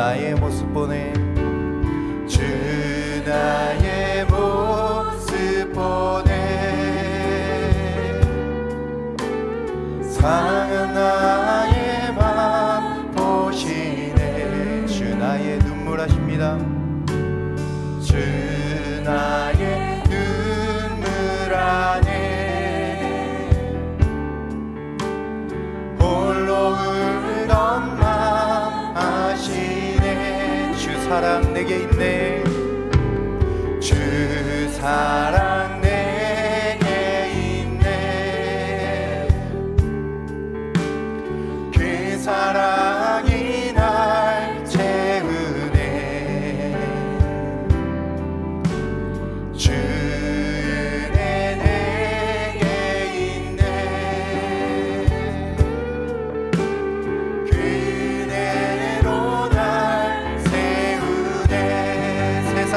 나의 모습 보네. 주 나의 모습 보네. 상한 나의 맘 보시네. 주 나의 눈물 하십니다. 주 나의 눈물 안에 홀로 울던 맘 아시네. 주 사랑 내게 있네. 주 사랑 내게 있네. 그 사랑이 날 채우네. 주 은혜 내게 있네. 그 은혜로 날 세우네. 세상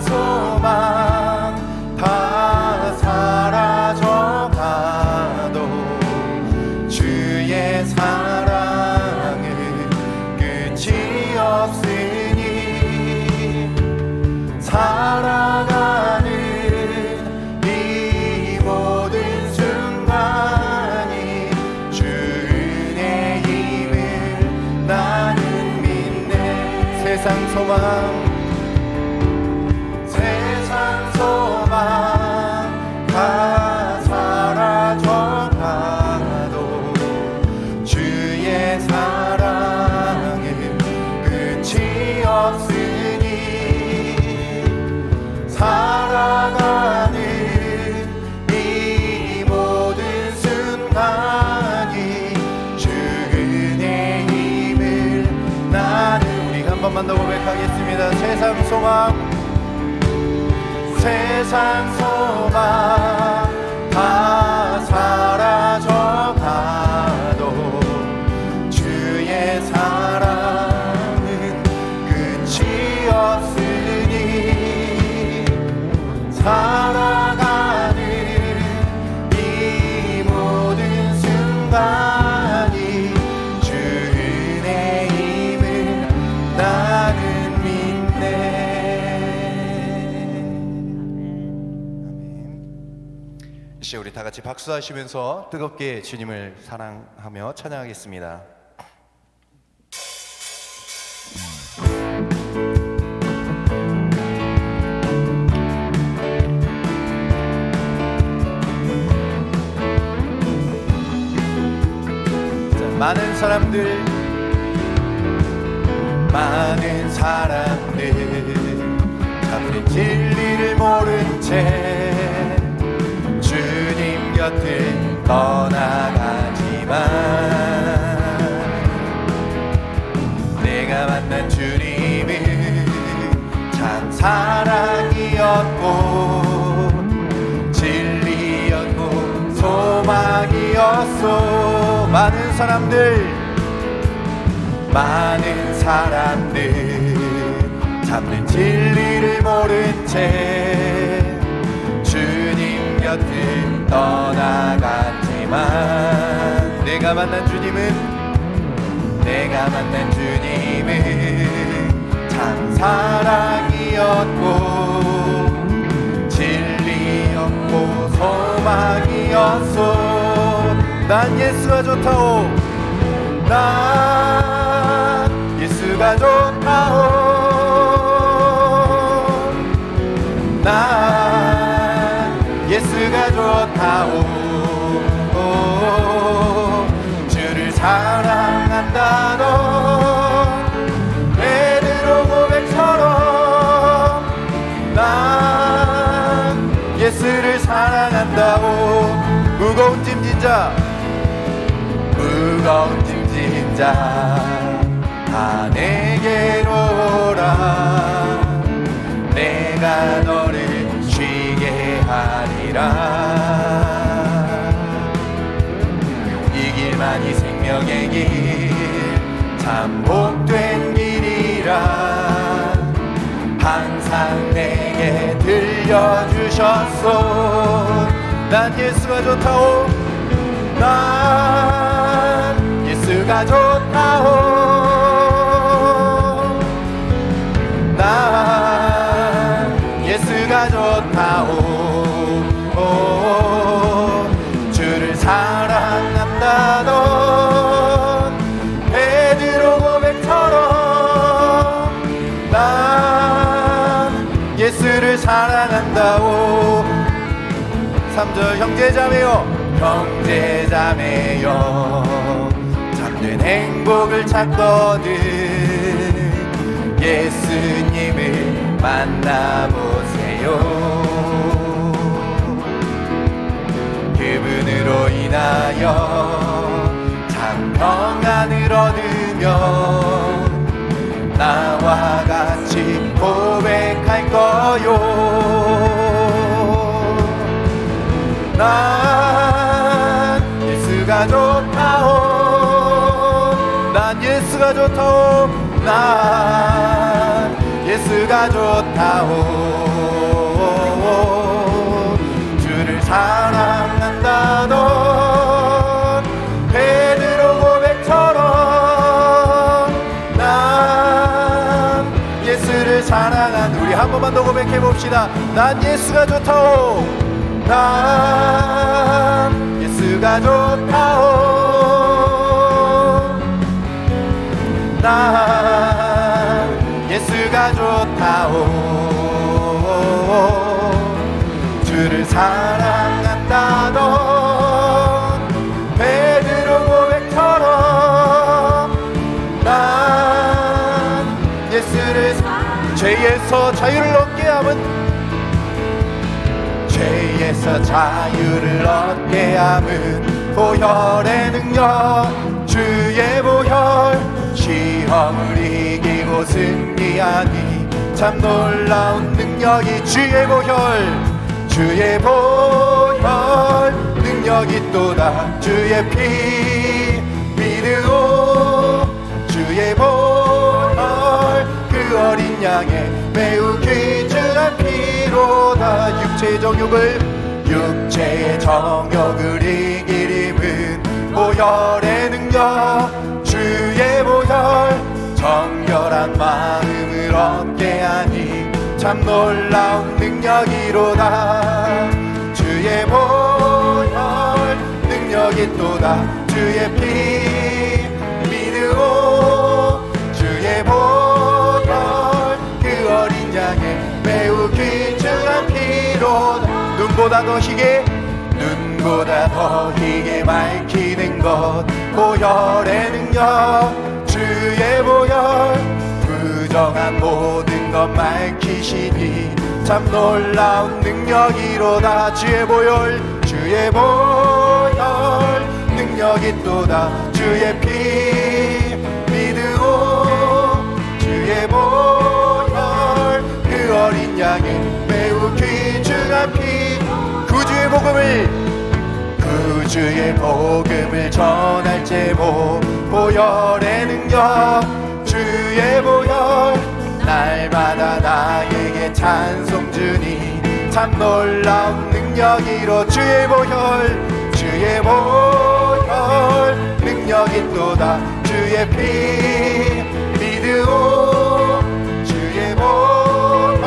소망 다 사라져가도 주의 사랑은 끝이 없으니 살아가는 이 모든 순간이 주 은혜임을 나는 믿네. 세상 소망 다 사라져가도 주의 사랑은 끝이 없으니 살아가는 이 모든 순간이 주 은혜임을 나는. 우리 한 번만 더 고백하겠습니다. 세상 소망 다 사라져가도 주의 사랑은 끝이 없으니 살아가는 이 모든 순간이 주 은혜임을 나는 믿네. 이제 우리 다 같이 박수하시면서 뜨겁게 주님을 사랑하며 찬양하겠습니다. 자, 많은 사람들 참된 진리를 모른 채 주님 곁을 떠나가지만 내가 만난 주님은 참 사랑이었고 진리였고 소망이었소. 많은 사람들 참된 진리를 모른 채 주님 곁을 떠나갔지만 내가 만난 주님은 참 사랑이었고 진리였고 소망이었소. 난 예수가 좋다오. 난 예수가 좋다오. 난 예수가 좋다오. 주를 사랑한다. 너 베드로 고백처럼 난 예수를 사랑한다오. 무거운 짐진 자 다 내게로 오라. 내가 너를 쉬게 하리라. 이 길만이 생명의 길 참 복된 길이라 항상 내게 들려주셨소. 난 예수가 좋다오. 난 예수 예수가 좋다오. 난 예수가 좋다오. 주를 사랑한다던 베드로 고백처럼 난 예수를 사랑한다오. 3절 형제자매여 형제자매여 참된 행복을 찾거든 예수님을 만나보세요. 그분으로 인하여 참 평안을 얻으며 나와 같이 고백할 거요. 난 예수가 좋다오. 난 예수가 좋다오. 난 예수가 좋다오. 주를 사랑한다던 베드로 고백처럼 난 예수를 사랑한 우리 한 번만 더 고백해 봅시다. 난 예수가 좋다오. 난 예수가 좋다오. 난 예수가 좋다오. 주를 사랑한다던 베드로 고백처럼 난 예수를 죄에서 자유를 얻게 함은 죄에서 자유를 얻게 함은 보혈의 능력 주의 보혈 시험을 이기고 승리하니 참 놀라운 능력이 주의 보혈 주의 보혈 능력이 있도다. 주의 피 믿으오 주의 보혈 그 어린 양의 매우 귀중한 피로다. 육체의 정욕을 이기림은 보혈의 능력 주의 보혈 정결한 마음을 얻게 하니 참 놀라운 능력이로다. 주의 보혈 능력이 또다. 주의 피 믿으오 주의 보혈 그 어린 양의 매우 귀중한 피로다. 눈보다 더 희게 밝히는 것 보혈의 능력 주의 보혈 부정한 모든 것 밝히시니 참 놀라운 능력이로다. 주의 보혈 능력이 또다. 주의 피 믿으오 주의 보혈 그 어린 양의 매우 귀중한 피 구주의 복음을 전할 제목 보혈의 능력 주의 보혈 날마다 나에게 찬송 주니 참 놀라운 능력이로 주의 보혈 능력이 또다. 주의 피 믿으오 주의 보혈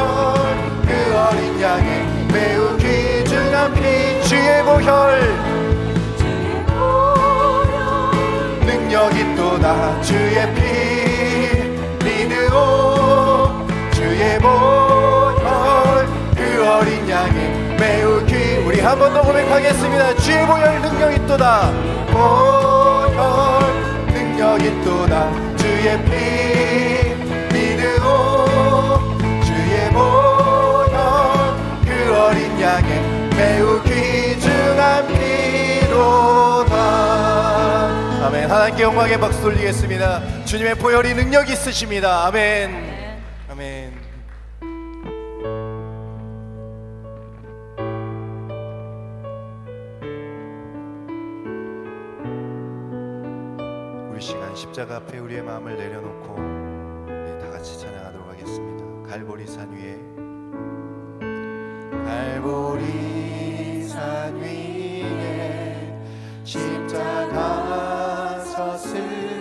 그 어린 양의 매우 귀중한 피 주의 보혈 능력이 또다. 주의 피 믿으오 주의 보혈 그 어린 양의 매우 우리 한 번 더 고백하겠습니다. 주의 보혈 능력이 또다. 보혈 능력이 또다. 주의 피 믿으오 주의 보혈 그 어린 양의 매우 귀중한 피로다. 아멘. 하나님께 영광의 박수 돌리겠습니다. 주님의 보혈이 능력이 있으십니다. 아멘. 아멘. 우리 시간 십자가 앞에 우리의 마음을 내려놓고 다 같이 찬양하도록 하겠습니다. 갈보리 산 위에 십자가 섰을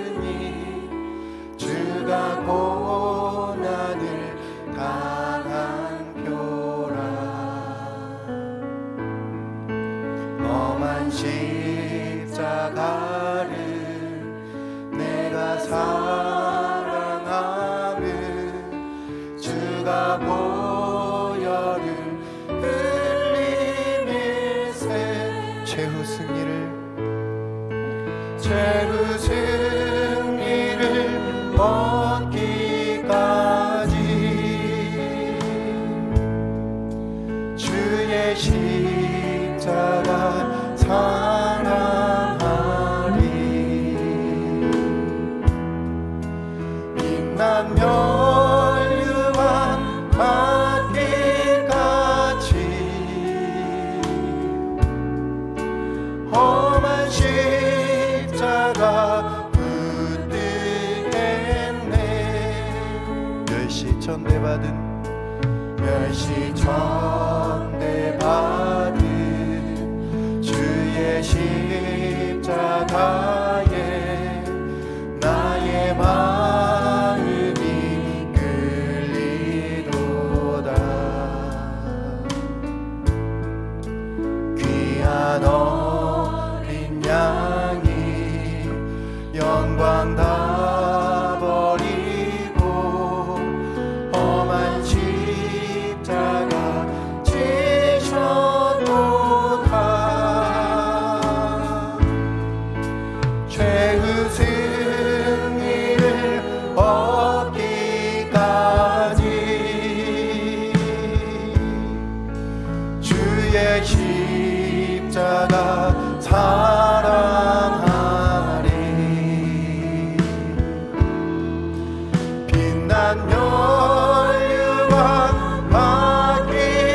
멸시천대받은 주의 십자가에 나의 마음이 끌리도다. 귀한 어린 양이 영광 다 버리고 험한 십자가 지셨도다. 죄의 승리를 얻기까지 주의 십자가 사랑하리. 빛난 멸류관 받기까지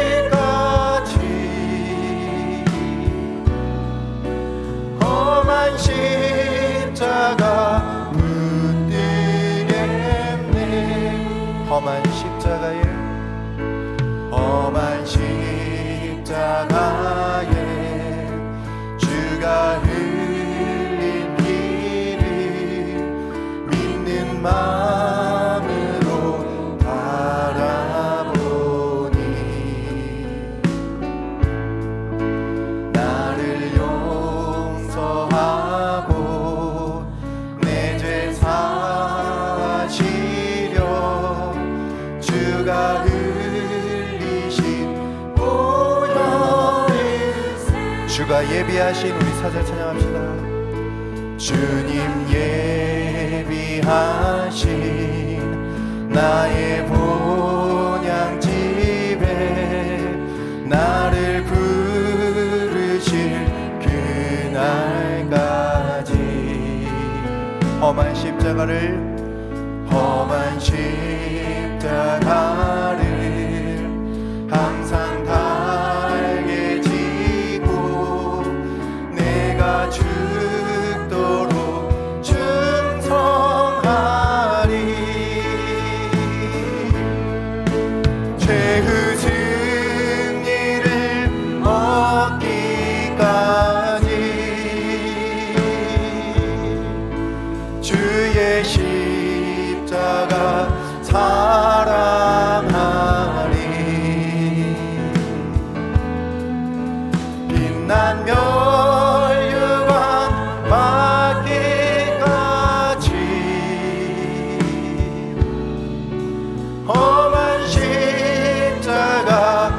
험한 십자가 붙들겠네. 험한 십자가에 주가 흘린 피를 믿는 마음으로 바라보니 나를 용서하고 내 죄 사하시려 주가 주가 예비하신 우리 사절 찬양합시다. 주님 예비하신 나의 본향집에 나를 부르실 그날까지 험한 십자가를 항상 달게 지고 내가 죽도록 충성하리. 죄의 승리를 얻기까지 주의 십자가 사랑하리. 빛난 멸류관 받기까지 험한 십자가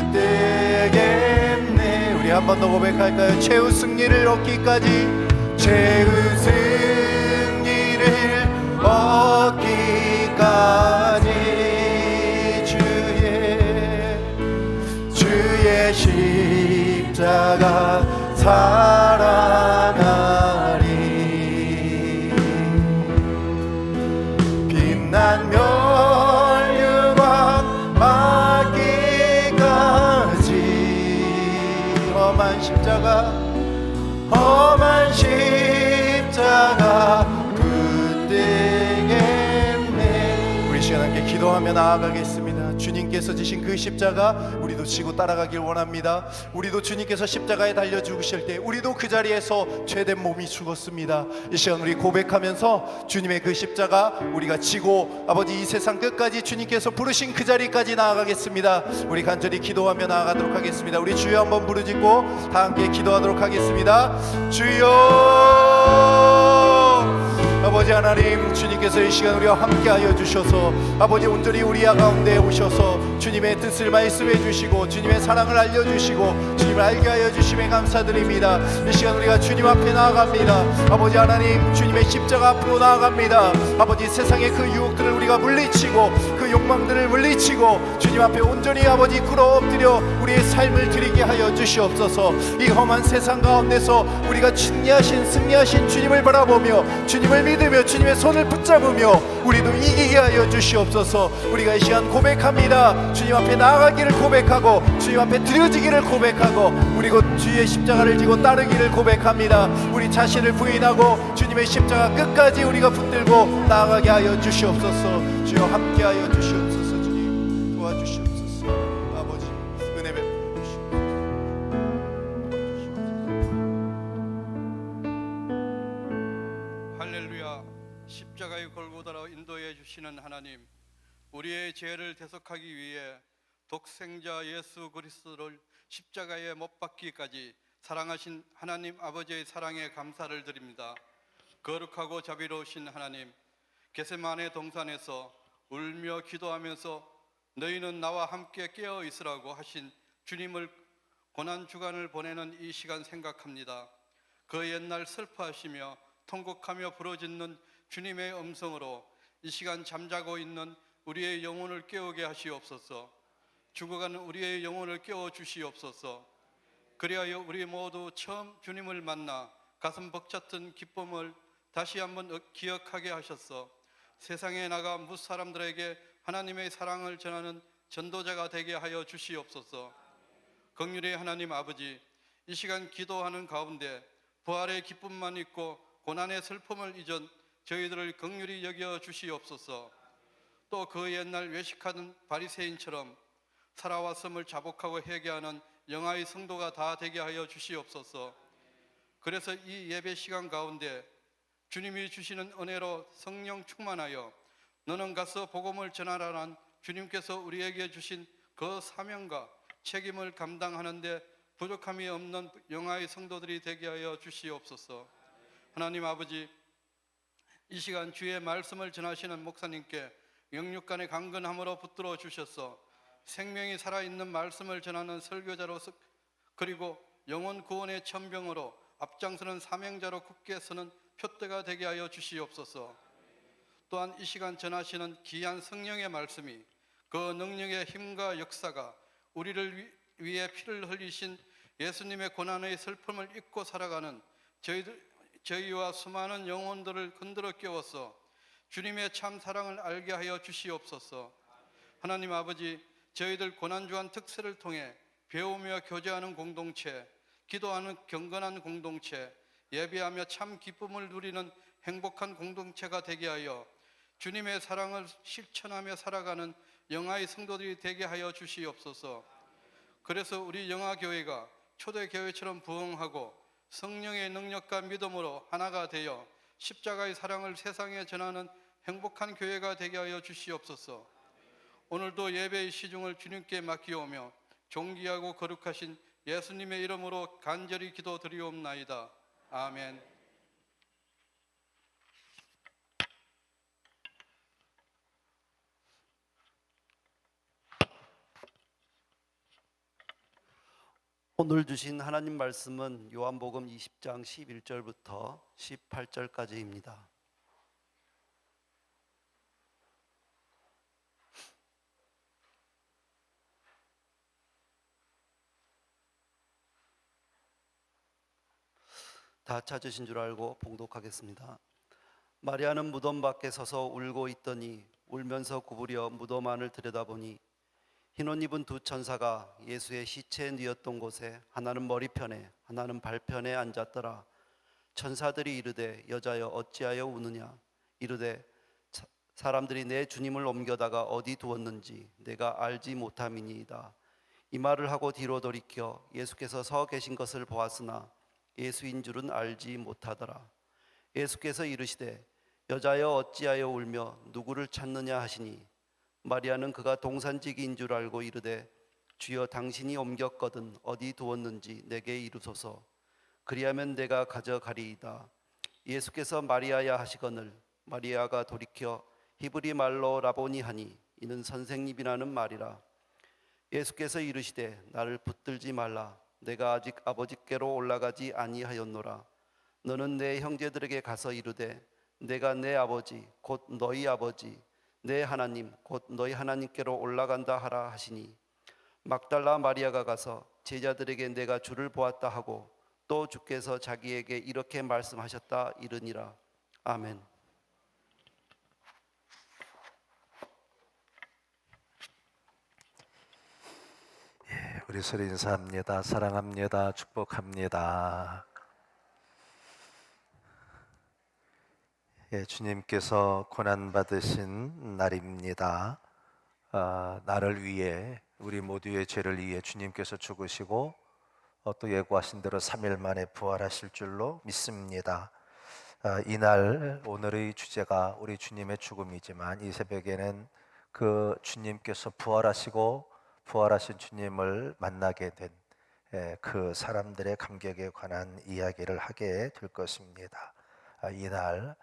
붙들겠네. 우리 한 번 더 고백할까요? 최후 승리를 얻기까지 최후 승리를 얻기까지 주의 십자가 사랑하리. 빛난 멸류관 받기까지 험한 십자가 붙들겠네. 우리 시간 함께 기도하며 나아가겠습니다. 주님께서 지신 그 십자가 우리도 지고 따라가길 원합니다. 우리도 주님께서 십자가에 달려 죽으실 때 우리도 그 자리에서 죄된 몸이 죽었습니다. 이 시간 우리 고백하면서 주님의 그 십자가 우리가 지고 아버지 이 세상 끝까지 주님께서 부르신 그 자리까지 나아가겠습니다. 우리 간절히 기도하며 나아가도록 하겠습니다. 우리 주여 한번 부르짖고 다 함께 기도하도록 하겠습니다. 주여 아버지 하나님, 주님께서 이 시간 우리와 함께하여 주셔서 아버지 온전히 우리 가운데 오셔서 주님의 뜻을 말씀해 주시고 주님의 사랑을 알려주시고 주님을 알게 하여 주심에 감사드립니다. 이 시간 우리가 주님 앞에 나아갑니다. 아버지 하나님, 주님의 십자가 앞으로 나아갑니다. 아버지 세상의 그 유혹들을 우리가 물리치고 그 욕망들을 물리치고 주님 앞에 온전히 아버지 꿇어 엎드려 우리의 삶을 드리게 하여 주시옵소서. 이 험한 세상 가운데서 우리가 승리하신 주님을 바라보며 주님을 믿으며 주님의 손을 붙잡으며 우리도 이기게 하여 주시옵소서. 우리가 이 시간 고백합니다. 주님 앞에 나아가기를 고백하고 주님 앞에 드려지기를 고백하고 우리고 주의 십자가를 지고 따르기를 고백합니다. 우리 자신을 부인하고 주님의 십자가 끝까지 우리가 붙들고 나아가게 하여 주시옵소서. 주여 함께하여 주시옵소서. 주님 도와주시옵소서. 아버지 은혜 베풀어 주시옵소서. 할렐루야. 십자가의 골고다로 인도해 주시는 하나님, 우리의 죄를 대속하기 위해 독생자 예수 그리스도를 십자가에 못 박기까지 사랑하신 하나님 아버지의 사랑에 감사를 드립니다. 거룩하고 자비로우신 하나님, 겟세마네 동산에서 울며 기도하면서 너희는 나와 함께 깨어 있으라고 하신 주님을 고난 주간을 보내는 이 시간 생각합니다. 그 옛날 슬퍼하시며 통곡하며 부르짖는 주님의 음성으로 이 시간 잠자고 있는 우리의 영혼을 깨우게 하시옵소서. 죽어가는 우리의 영혼을 깨워 주시옵소서. 그리하여 우리 모두 처음 주님을 만나 가슴 벅찼던 기쁨을 다시 한번 기억하게 하셔서 세상에 나가 무사람들에게 하나님의 사랑을 전하는 전도자가 되게 하여 주시옵소서. 긍휼의 하나님 아버지, 이 시간 기도하는 가운데 부활의 기쁨만 있고 고난의 슬픔을 잊은 저희들을 긍휼히 여겨 주시옵소서. 또 그 옛날 외식하던 바리새인처럼 살아왔음을 자복하고 회개하는 영아의 성도가 다 되게 하여 주시옵소서. 그래서 이 예배 시간 가운데 주님이 주시는 은혜로 성령 충만하여 너는 가서 복음을 전하라는 주님께서 우리에게 주신 그 사명과 책임을 감당하는데 부족함이 없는 영아의 성도들이 되게 하여 주시옵소서. 하나님 아버지, 이 시간 주의 말씀을 전하시는 목사님께 영육간의 강건함으로 붙들어 주셔서 생명이 살아있는 말씀을 전하는 설교자로, 그리고 영혼 구원의 천병으로 앞장서는 사명자로 굳게 서는 표대가 되게 하여 주시옵소서. 또한 이 시간 전하시는 귀한 성령의 말씀이 그 능력의 힘과 역사가 우리를 위해 피를 흘리신 예수님의 고난의 슬픔을 잊고 살아가는 저희와 수많은 영혼들을 흔들어 깨워서 주님의 참 사랑을 알게 하여 주시옵소서. 하나님 아버지, 저희들 고난주간 특세를 통해 배우며 교제하는 공동체, 기도하는 경건한 공동체, 예배하며 참 기쁨을 누리는 행복한 공동체가 되게 하여 주님의 사랑을 실천하며 살아가는 영아의 성도들이 되게 하여 주시옵소서. 그래서 우리 영아교회가 초대교회처럼 부흥하고 성령의 능력과 믿음으로 하나가 되어 십자가의 사랑을 세상에 전하는 행복한 교회가 되게 하여 주시옵소서. 오늘도 예배의 시중을 주님께 맡기오며 존귀하고 거룩하신 예수님의 이름으로 간절히 기도드리옵나이다. 아멘. 오늘 주신 하나님 말씀은 요한복음 20장 11절부터 18절까지입니다. 다 찾으신 줄 알고 봉독하겠습니다. 마리아는 무덤 밖에 서서 울고 있더니 울면서 구부려 무덤 안을 들여다보니 흰 옷 입은 두 천사가 예수의 시체에 뉘었던 곳에 하나는 머리편에 하나는 발편에 앉았더라. 천사들이 이르되 여자여 어찌하여 우느냐. 이르되 사람들이 내 주님을 옮겨다가 어디 두었는지 내가 알지 못함이니이다. 이 말을 하고 뒤로 돌이켜 예수께서 서 계신 것을 보았으나 예수인 줄은 알지 못하더라. 예수께서 이르시되 여자여 어찌하여 울며 누구를 찾느냐 하시니 마리아는 그가 동산지기인 줄 알고 이르되 주여 당신이 옮겼거든 어디 두었는지 내게 이르소서. 그리하면 내가 가져가리이다. 예수께서 마리아야 하시거늘 마리아가 돌이켜 히브리 말로 라보니 하니 이는 선생님이라는 말이라. 예수께서 이르시되 나를 붙들지 말라. 내가 아직 아버지께로 올라가지 아니하였노라. 너는 내 형제들에게 가서 이르되 내가 내 아버지 곧 너희 아버지 내 하나님 곧 너희 하나님께로 올라간다 하라 하시니 막달라 마리아가 가서 제자들에게 내가 주를 보았다 하고 또 주께서 자기에게 이렇게 말씀하셨다 이르니라. 아멘. 우리 서로 인사합니다. 사랑합니다. 축복합니다. 예, 주님께서 고난 받으신 날입니다. 나를 위해, 우리 모두의 죄를 위해 주님께서 죽으시고 또 예고하신 대로 3일 만에 부활하실 줄로 믿습니다. 이날 오늘의 주제가 우리 주님의 죽음이지만 이 새벽에는 그 주님께서 부활하시고 부활하신 주님을 만나게 된 그 사람들의 감격에 관한 이야기를 하게 될 것입니다. 이날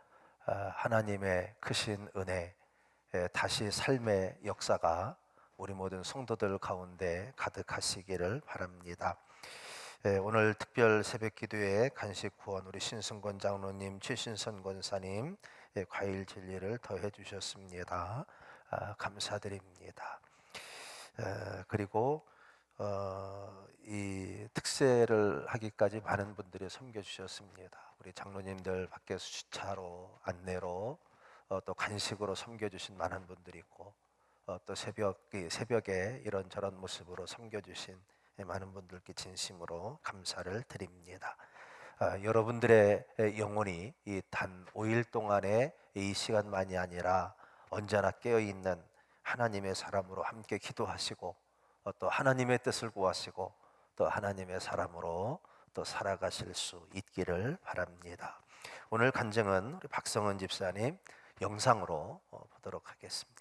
하나님의 크신 은혜, 다시 삶의 역사가 우리 모든 성도들 가운데 가득하시기를 바랍니다. 오늘 특별 새벽 기도회 간식 후원 우리 신승권 장로님, 최신선 권사님 과일 진리를 더해 주셨습니다. 감사드립니다. 그리고 이 특세를 하기까지 많은 분들이 섬겨주셨습니다. 우리 장로님들 밖에서 주차로, 안내로, 또 간식으로 섬겨주신 많은 분들이 있고, 또 새벽에 이런저런 모습으로 섬겨주신 많은 분들께 진심으로 감사를 드립니다. 여러분들의 영혼이 이 단 5일 동안의 이 시간만이 아니라 언제나 깨어있는 하나님의 사람으로 함께 기도하시고 또 하나님의 뜻을 구하시고 또 하나님의 사람으로 또 살아가실 수 있기를 바랍니다. 오늘 간증은 우리 박성은 집사님 영상으로 보도록 하겠습니다.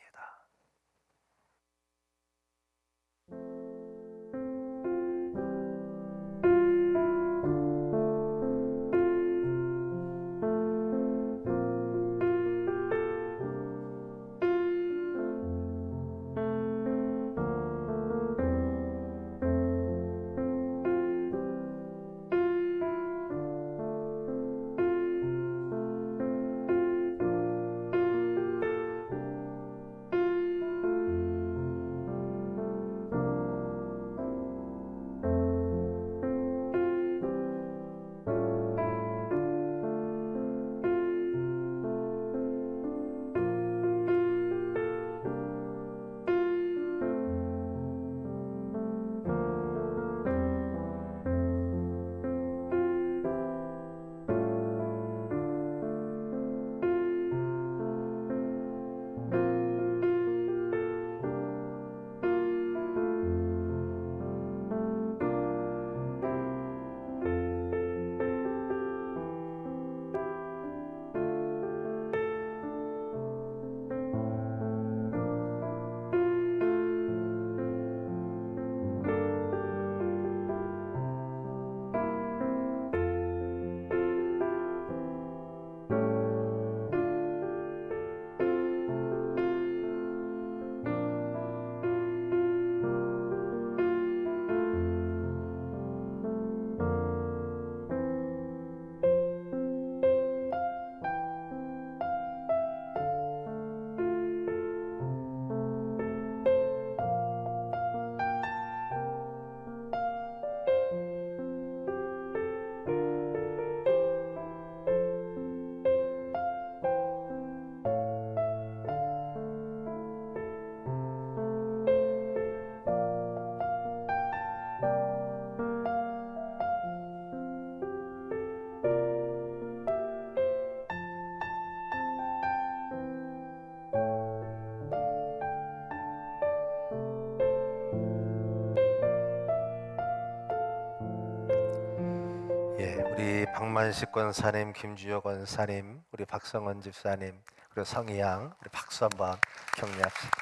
우리 박만식 권사님, 김주혁 권사님, 우리 박성원 집사님, 그리고 성희양, 우리 박수 한번 격려합시다.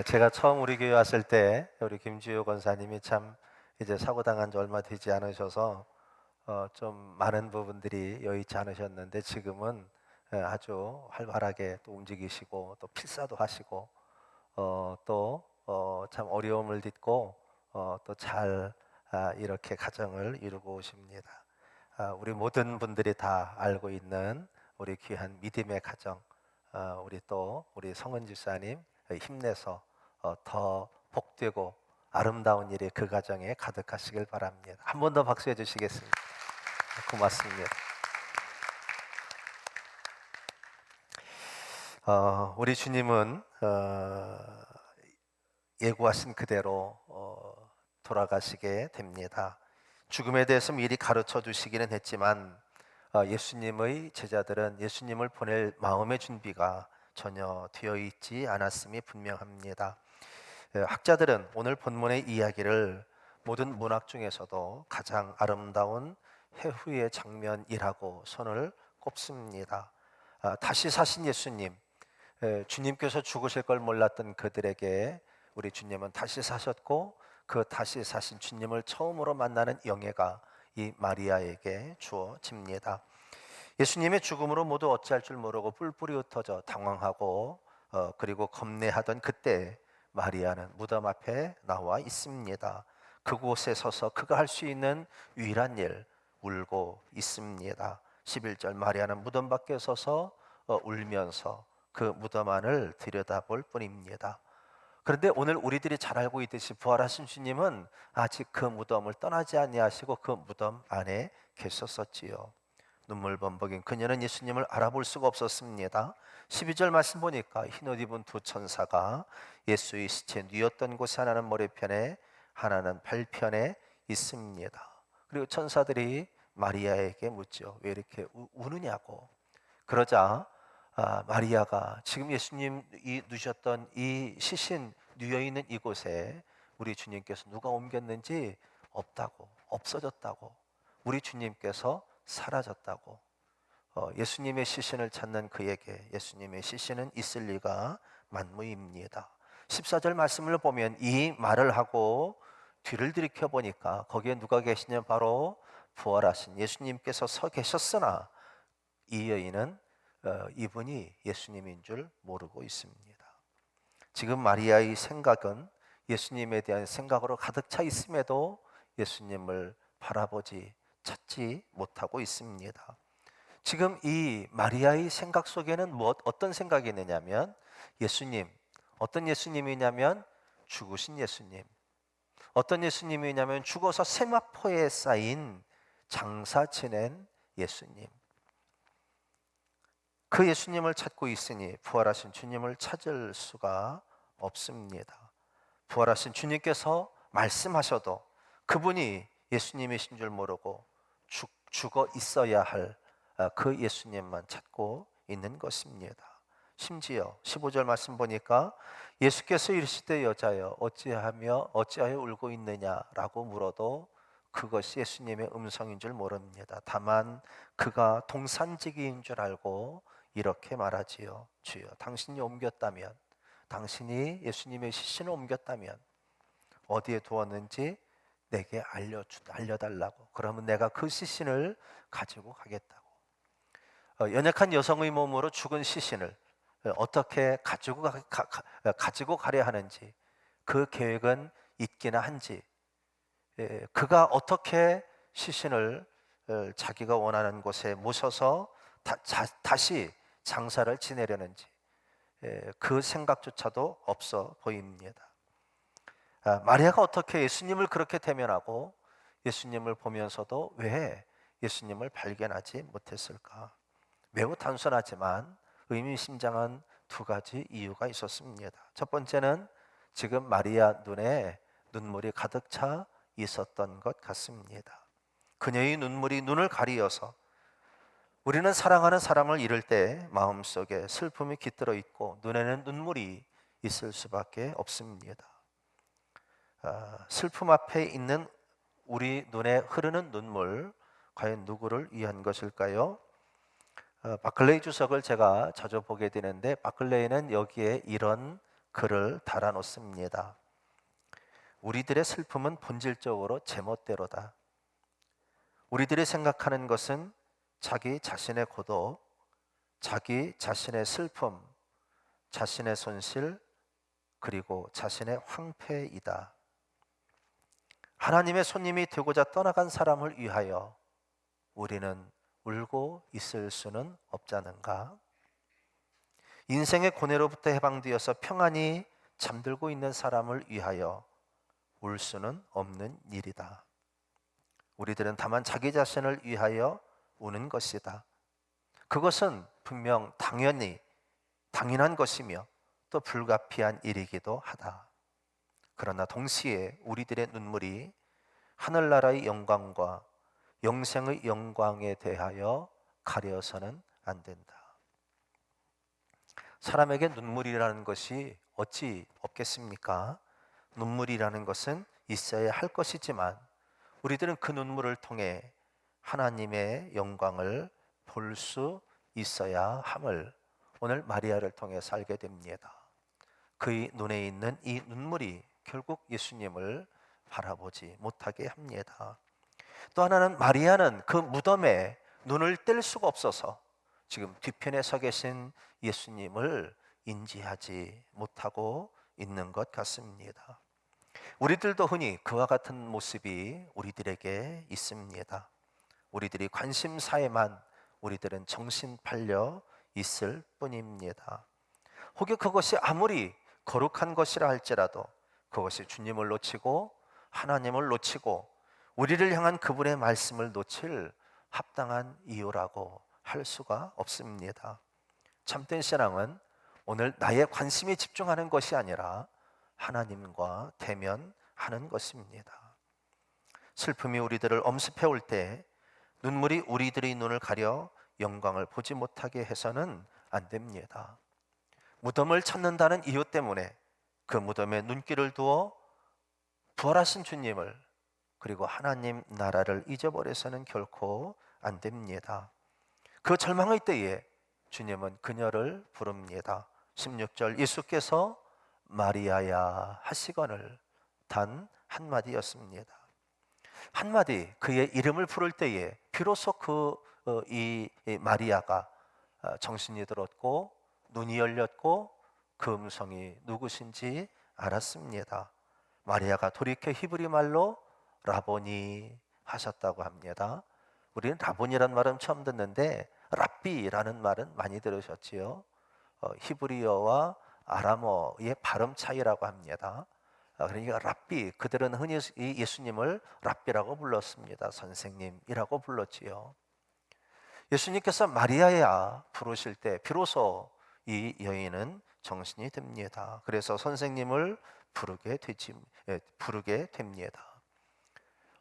제가 처음 우리 교회 왔을 때 우리 김주혁 권사님이 참 이제 사고 당한 지 얼마 되지 않으셔서 좀 많은 부분들이 여의치 않으셨는데 지금은 아주 활발하게 또 움직이시고 또 필사도 하시고 또 참 어려움을 딛고 또 잘 이렇게 가정을 이루고 오십니다. 우리 모든 분들이 다 알고 있는 우리 귀한 믿음의 가정, 우리 성은 집사님 힘내서 더 복되고 아름다운 일이 그 가정에 가득하시길 바랍니다. 한 번 더 박수해 주시겠습니다. 고맙습니다. 우리 주님은 예고하신 그대로 돌아가시게 됩니다. 죽음에 대해서 미리 가르쳐 주시기는 했지만 예수님의 제자들은 예수님을 보낼 마음의 준비가 전혀 되어 있지 않았음이 분명합니다. 학자들은 오늘 본문의 이야기를 모든 문학 중에서도 가장 아름다운 해후의 장면이라고 손을 꼽습니다. 다시 사신 예수님, 주님께서 죽으실 걸 몰랐던 그들에게 우리 주님은 다시 사셨고, 그 다시 사신 주님을 처음으로 만나는 영예가 이 마리아에게 주어집니다. 예수님의 죽음으로 모두 어찌할 줄 모르고 뿔뿔이 흩어져 당황하고 그리고 겁내하던 그때 마리아는 무덤 앞에 나와 있습니다. 그곳에 서서 그가 할 수 있는 유일한 일, 울고 있습니다. 11절, 마리아는 무덤 밖에 서서 울면서 그 무덤 안을 들여다볼 뿐입니다. 그런데 오늘 우리들이 잘 알고 있듯이 부활하신 주님은 아직 그 무덤을 떠나지 아니하시고 그 무덤 안에 계셨었지요. 눈물 범벅인 그녀는 예수님을 알아볼 수가 없었습니다. 12절 말씀 보니까 흰옷 입은 두 천사가 예수의 시체 뉘었던 곳에 하나는 머리편에 하나는 발편에 있습니다. 그리고 천사들이 마리아에게 묻죠. 왜 이렇게 우느냐고. 그러자 마리아가 지금 예수님이 누셨던 이 시신 뉘어있는 이곳에 우리 주님께서 누가 옮겼는지 없다고, 없어졌다고, 우리 주님께서 사라졌다고. 예수님의 시신을 찾는 그에게 예수님의 시신은 있을 리가 만무입니다. 14절 말씀을 보면 이 말을 하고 뒤를 들이켜 보니까 거기에 누가 계시냐, 바로 부활하신 예수님께서 서 계셨으나 이 여인은 이분이 예수님인 줄 모르고 있습니다. 지금 마리아의 생각은 예수님에 대한 생각으로 가득 차 있음에도 예수님을 바라보지, 찾지 못하고 있습니다. 지금 이 마리아의 생각 속에는 어떤 생각이 있느냐면, 예수님, 어떤 예수님이냐면 죽으신 예수님. 어떤 예수님이냐면 죽어서 세마포에 쌓인 장사 지낸 예수님. 그 예수님을 찾고 있으니 부활하신 주님을 찾을 수가 없습니다. 부활하신 주님께서 말씀하셔도 그분이 예수님이신 줄 모르고 죽어 있어야 할 그 예수님만 찾고 있는 것입니다. 심지어 15절 말씀 보니까 예수께서 이르시되 여자여 어찌하여 울고 있느냐라고 물어도 그것이 예수님의 음성인 줄 모릅니다. 다만 그가 동산지기인 줄 알고 이렇게 말하지요. 주여, 당신이 옮겼다면, 당신이 예수님의 시신을 옮겼다면 어디에 두었는지 내게 알려달라고. 그러면 내가 그 시신을 가지고 가겠다고. 연약한 여성의 몸으로 죽은 시신을 어떻게 가지고 가려 하는지, 그 계획은 있기나 한지, 그가 어떻게 시신을 자기가 원하는 곳에 모셔서 다시 장사를 지내려는지 그 생각조차도 없어 보입니다. 마리아가 어떻게 예수님을 그렇게 대면하고 예수님을 보면서도 왜 예수님을 발견하지 못했을까? 매우 단순하지만 의미심장한 두 가지 이유가 있었습니다. 첫 번째는 지금 마리아 눈에 눈물이 가득 차 있었던 것 같습니다. 그녀의 눈물이 눈을 가리어서, 우리는 사랑하는 사람을 잃을 때 마음속에 슬픔이 깃들어 있고 눈에는 눈물이 있을 수밖에 없습니다. 슬픔 앞에 있는 우리 눈에 흐르는 눈물, 과연 누구를 위한 것일까요? 바클레이 주석을 제가 자주 보게 되는데 바클레이는 여기에 이런 글을 달아놓습니다. 우리들의 슬픔은 본질적으로 제멋대로다. 우리들이 생각하는 것은 자기 자신의 고독, 자기 자신의 슬픔, 자신의 손실, 그리고 자신의 황폐이다. 하나님의 손님이 되고자 떠나간 사람을 위하여 우리는 울고 있을 수는 없잖은가? 인생의 고뇌로부터 해방되어서 평안히 잠들고 있는 사람을 위하여 울 수는 없는 일이다. 우리들은 다만 자기 자신을 위하여 우는 것이다. 그것은 분명 당연한 것이며 또 불가피한 일이기도 하다. 그러나 동시에 우리들의 눈물이 하늘나라의 영광과 영생의 영광에 대하여 가려서는 안 된다. 사람에게 눈물이라는 것이 어찌 없겠습니까? 눈물이라는 것은 있어야 할 것이지만 우리들은 그 눈물을 통해 하나님의 영광을 볼 수 있어야 함을 오늘 마리아를 통해 알게 됩니다. 그의 눈에 있는 이 눈물이 결국 예수님을 바라보지 못하게 합니다. 또 하나는 마리아는 그 무덤에 눈을 뗄 수가 없어서 지금 뒤편에 서 계신 예수님을 인지하지 못하고 있는 것 같습니다. 우리들도 흔히 그와 같은 모습이 우리들에게 있습니다. 우리들이 관심사에만 우리들은 정신 팔려 있을 뿐입니다. 혹여 그것이 아무리 거룩한 것이라 할지라도 그것이 주님을 놓치고 하나님을 놓치고 우리를 향한 그분의 말씀을 놓칠 합당한 이유라고 할 수가 없습니다. 참된 신앙은 오늘 나의 관심이 집중하는 것이 아니라 하나님과 대면하는 것입니다. 슬픔이 우리들을 엄습해 올 때 눈물이 우리들의 눈을 가려 영광을 보지 못하게 해서는 안 됩니다. 무덤을 찾는다는 이유 때문에 그 무덤에 눈길을 두어 부활하신 주님을 그리고 하나님 나라를 잊어버려서는 결코 안 됩니다. 그 절망의 때에 주님은 그녀를 부릅니다. 16절 예수께서 마리아야 하시거늘 단 한마디였습니다. 한마디 그의 이름을 부를 때에 비로소 이 마리아가 정신이 들었고 눈이 열렸고 그 음성이 누구신지 알았습니다. 마리아가 돌이켜 히브리 말로 라보니 하셨다고 합니다. 우리는 라보니라는 말은 처음 듣는데 랍비라는 말은 많이 들으셨지요. 히브리어와 아람어의 발음 차이라고 합니다. 그러니까 랍비, 그들은 흔히 예수님을 랍비라고 불렀습니다. 선생님이라고 불렀지요. 예수님께서 마리아야 부르실 때 비로소 이 여인은 정신이 듭니다. 그래서 선생님을 부르게 됩니다.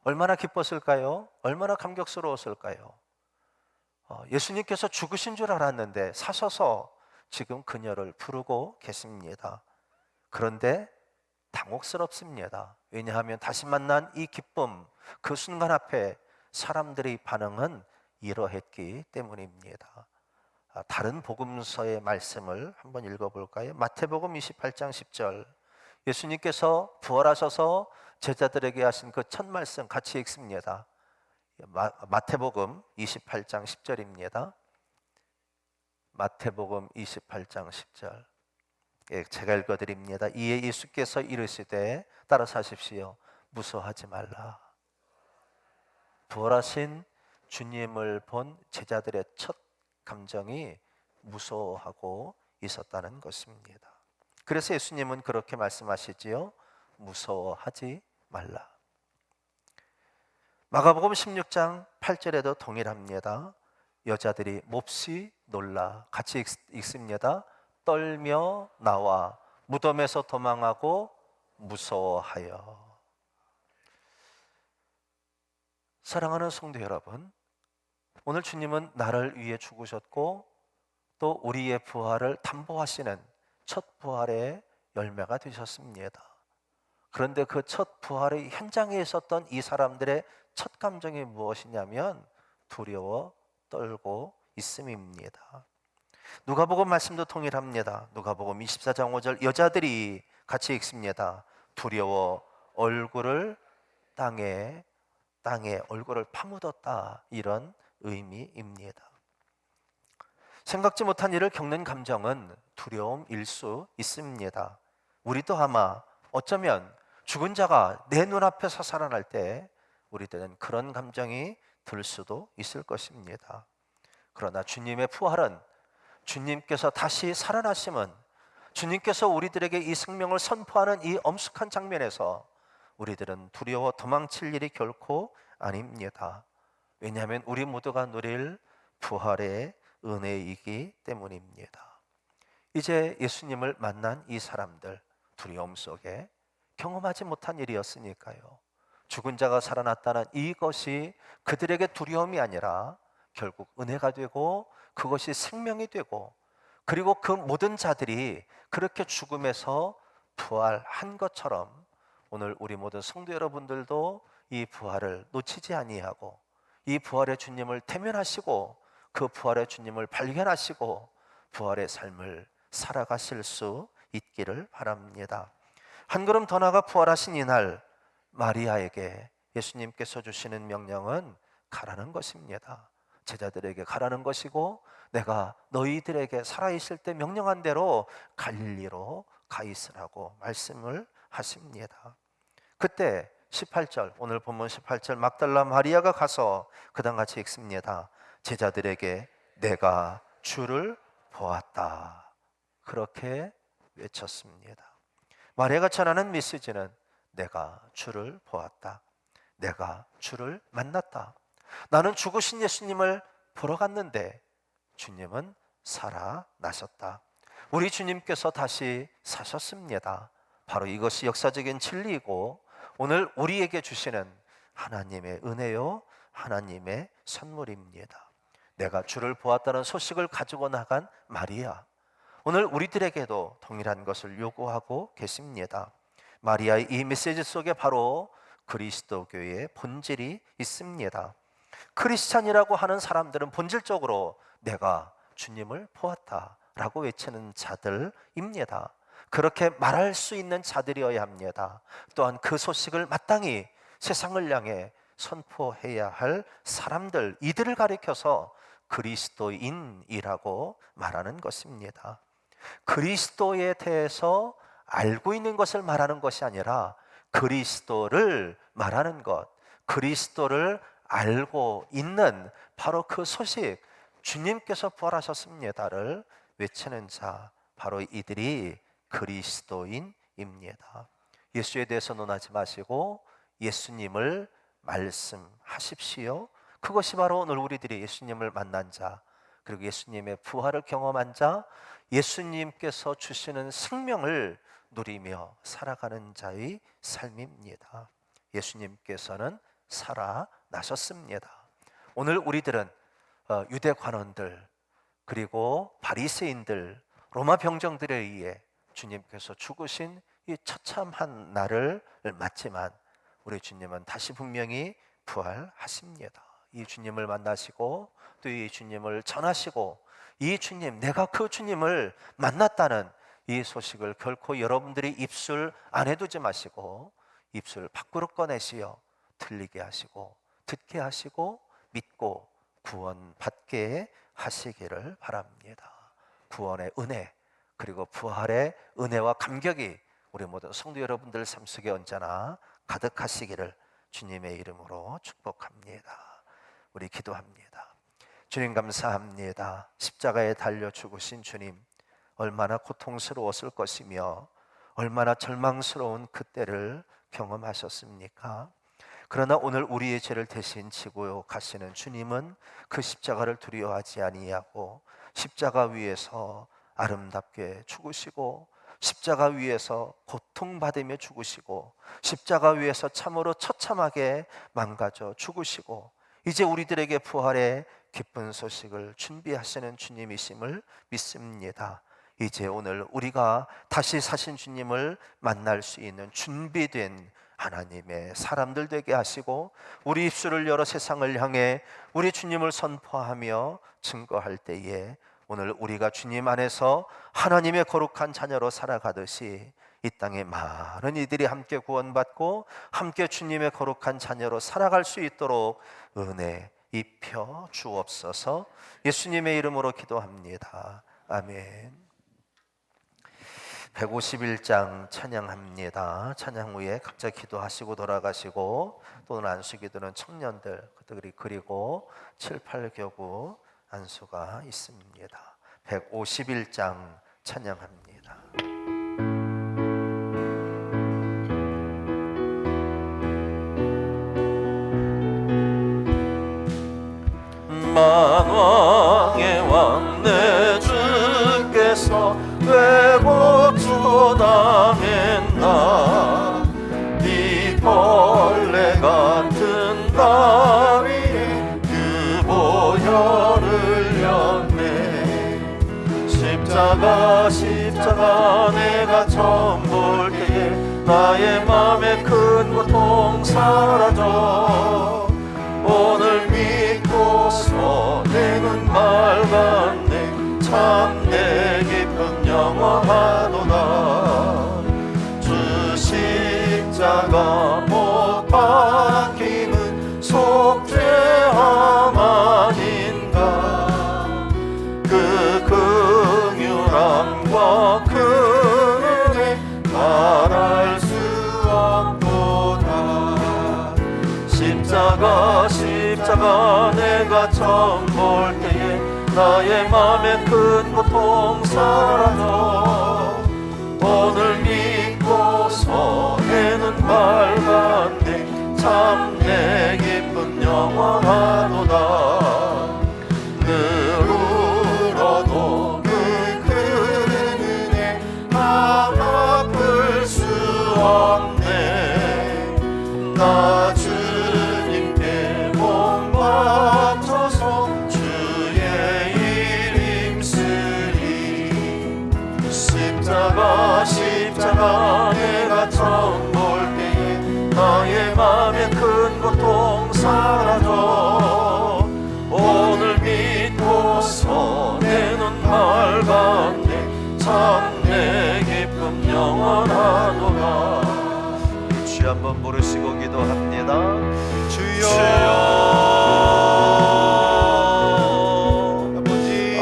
얼마나 기뻤을까요? 얼마나 감격스러웠을까요? 예수님께서 죽으신 줄 알았는데 사셔서 지금 그녀를 부르고 계십니다. 그런데 당혹스럽습니다. 왜냐하면 다시 만난 이 기쁨, 그 순간 앞에 사람들의 반응은 이러했기 때문입니다. 다른 복음서의 말씀을 한번 읽어볼까요? 마태복음 28장 10절 예수님께서 부활하셔서 제자들에게 하신 그 첫 말씀 같이 읽습니다. 마태복음 28장 10절입니다. 마태복음 28장 10절 제가 읽어드립니다. 이에 예수께서 이르시되 따라서 하십시오. 무서워하지 말라. 부활하신 주님을 본 제자들의 첫 감정이 무서워하고 있었다는 것입니다. 그래서 예수님은 그렇게 말씀하시지요. 무서워하지 말라. 마가복음 16장 8절에도 동일합니다. 여자들이 몹시 놀라 같이 읽습니다. 떨며 나와 무덤에서 도망하고 무서워하여. 사랑하는 성도 여러분, 오늘 주님은 나를 위해 죽으셨고 또 우리의 부활을 담보하시는 첫 부활의 열매가 되셨습니다. 그런데 그 첫 부활의 현장에 있었던 이 사람들의 첫 감정이 무엇이냐면 두려워 떨고 있음입니다. 누가복음 말씀도 동일합니다. 누가복음 24장 5절 여자들이 같이 읽습니다. 두려워 얼굴을 땅에 얼굴을 파묻었다, 이런 의미입니다. 생각지 못한 일을 겪는 감정은 두려움일 수 있습니다. 우리도 아마 어쩌면 죽은 자가 내 눈앞에서 살아날 때 우리들은 그런 감정이 들 수도 있을 것입니다. 그러나 주님의 부활은, 주님께서 다시 살아나심은, 주님께서 우리들에게 이 생명을 선포하는 이 엄숙한 장면에서 우리들은 두려워 도망칠 일이 결코 아닙니다. 왜냐하면 우리 모두가 누릴 부활의 은혜이기 때문입니다. 이제 예수님을 만난 이 사람들, 두려움 속에 경험하지 못한 일이었으니까요. 죽은 자가 살아났다는 이것이 그들에게 두려움이 아니라 결국 은혜가 되고 그것이 생명이 되고, 그리고 그 모든 자들이 그렇게 죽음에서 부활한 것처럼 오늘 우리 모든 성도 여러분들도 이 부활을 놓치지 아니하고 이 부활의 주님을 대면하시고 그 부활의 주님을 발견하시고 부활의 삶을 살아가실 수 있기를 바랍니다. 한 걸음 더 나아가 부활하신 이날 마리아에게 예수님께서 주시는 명령은 가라는 것입니다. 제자들에게 가라는 것이고, 내가 너희들에게 살아있을 때 명령한 대로 갈릴리로 가 있으라고 말씀을 하십니다. 그때 18절, 오늘 본문 18절, 막달라 마리아가 가서 그다음 같이 읽습니다. 제자들에게 내가 주를 보았다, 그렇게 외쳤습니다. 마리아가 전하는 메시지는 내가 주를 보았다, 내가 주를 만났다. 나는 죽으신 예수님을 보러 갔는데 주님은 살아나셨다. 우리 주님께서 다시 사셨습니다. 바로 이것이 역사적인 진리이고 오늘 우리에게 주시는 하나님의 은혜요, 하나님의 선물입니다. 내가 주를 보았다는 소식을 가지고 나간 마리아, 오늘 우리들에게도 동일한 것을 요구하고 계십니다. 마리아의 이 메시지 속에 바로 그리스도교의 본질이 있습니다. 크리스찬이라고 하는 사람들은 본질적으로 내가 주님을 보았다라고 외치는 자들입니다. 그렇게 말할 수 있는 자들이어야 합니다. 또한 그 소식을 마땅히 세상을 향해 선포해야 할 사람들, 이들을 가리켜서 그리스도인이라고 말하는 것입니다. 그리스도에 대해서 알고 있는 것을 말하는 것이 아니라 그리스도를 말하는 것, 그리스도를 알고 있는 바로 그 소식, 주님께서 부활하셨습니다를 외치는 자, 바로 이들이 그리스도인입니다. 예수에 대해서 논하지 마시고 예수님을 말씀하십시오. 그것이 바로 오늘 우리들이 예수님을 만난 자, 그리고 예수님의 부활을 경험한 자, 예수님께서 주시는 생명을 누리며 살아가는 자의 삶입니다. 예수님께서는 살아나셨습니다. 오늘 우리들은 유대 관원들, 그리고 바리새인들, 로마 병정들에 의해 주님께서 죽으신 이 처참한 날을 맞지만 우리 주님은 다시 분명히 부활하십니다. 이 주님을 만나시고 또 이 주님을 전하시고, 이 주님, 내가 그 주님을 만났다는 이 소식을 결코 여러분들이 입술 안에 두지 마시고 입술 밖으로 꺼내시어 들리게 하시고 듣게 하시고 믿고 구원받게 하시기를 바랍니다. 구원의 은혜, 그리고 부활의 은혜와 감격이 우리 모든 성도 여러분들 삶 속에 언제나 가득하시기를 주님의 이름으로 축복합니다. 우리 기도합니다. 주님, 감사합니다. 십자가에 달려 죽으신 주님, 얼마나 고통스러웠을 것이며 얼마나 절망스러운 그때를 경험하셨습니까? 그러나 오늘 우리의 죄를 대신 지고 가시는 주님은 그 십자가를 두려워하지 아니하고 십자가 위에서 아름답게 죽으시고 십자가 위에서 고통받으며 죽으시고 십자가 위에서 참으로 처참하게 망가져 죽으시고 이제 우리들에게 부활의 기쁜 소식을 준비하시는 주님이심을 믿습니다. 이제 오늘 우리가 다시 사신 주님을 만날 수 있는 준비된 하나님의 사람들 되게 하시고 우리 입술을 열어 세상을 향해 우리 주님을 선포하며 증거할 때에 오늘 우리가 주님 안에서 하나님의 거룩한 자녀로 살아가듯이 이 땅에 많은 이들이 함께 구원받고 함께 주님의 거룩한 자녀로 살아갈 수 있도록 은혜 입혀 주옵소서. 예수님의 이름으로 기도합니다. 아멘. 151장 찬양합니다. 찬양 후에 각자 기도하시고 돌아가시고 또는 안수기도는 청년들, 그리고 7, 8교구 안수가 있습니다. 151장 찬양합니다. 만왕의 왕 내 주께서 왜 고초당했나 이 벌레 같은 다리에 그 보혈 십자가 내가 처음 볼 때에 나의 맘에 큰 고통 사라져. 오늘 믿고서 내 눈 맑았네. 참 내 기쁨 영원하도다. 주 십자가 못 박힘은 속죄함 아닌가. 그 긍휼함과 그 은혜 말할 수 없도다. 십자가 내가 처음 볼 때에 나의 맘에 큰 고통 사라져. 오늘 믿고서 내 눈 맑았네. 참 내 기쁨 영원하도다. 늘 울어도 그 은혜 아플 수 없네. 나 주님께 몸 바쳐서 주의 일 힘쓰리. 십자가 내가 처음 볼 때에 나의 맘에 큰 고통 사라져. 오늘 믿고서 내 눈 맑았네. 참 내 기쁨 영원하도다. 주여 한번 부르시고 기도합니다. 주여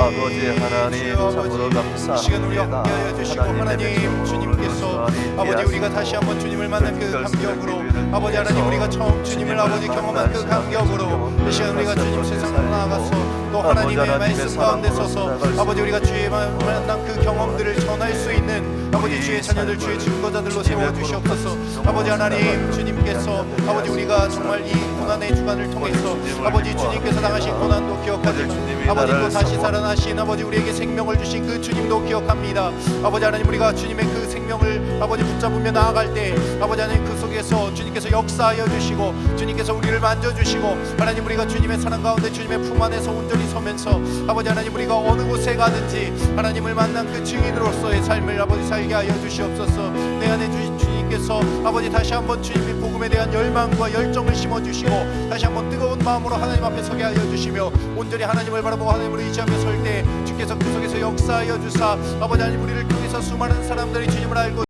아버지 하나님 참으로 감사합니다. 이 시간 우리 함께하여 주시고 하나님 주님께서 아버지 우리가 다시 한번 주님을 만난 그 감격으로 아버지 하나님 우리가 처음 주님을 아버지 경험한 그 감격으로 이 시간 우리가 주님 세상으로 나아가서 또 하나님의 말씀 가운데 서서 아버지 우리가 주의 만난 그 경험들을 전할 수 있는 아버지 주의 자녀들 주의 증거자들로 세워주시옵소서. 아버지 하나님 주님께서 아버지 우리가 정말 이 고난의 주간을 통해서 아버지 주님께서 당하신 고난도 기억하지만 아버지 또 다시 살아나신 아버지 우리에게 생명을 주신 그 주님도 기억합니다. 아버지 하나님 우리가 주님의 그 생명을 아버지 붙잡으며 나아갈 때 아버지 하나님 그 속에서 주님께서 역사하여 주시고 주님께서 우리를 만져주시고 하나님 우리가 주님의 사랑 가운데 주님의 품 안에서 온전히 서면서 아버지 하나님 우리가 어느 곳에 가든지 하나님을 만난 그 증인으로서의 삶을 아버지 살게 하여 주시옵소서. 내 안에 주님께서 아버지 다시 한번 주님의 복음에 대한 열망과 열정을 심어주시고 다시 한번 뜨거운 마음으로 하나님 앞에 서게 하여 주시며 온전히 하나님을 바라보고 하나님을 의지하며 설 때 주께서 그 속에서 역사하여 주사 아버지 하나님 우리를 통해서 수많은 사람들이 주님을 알고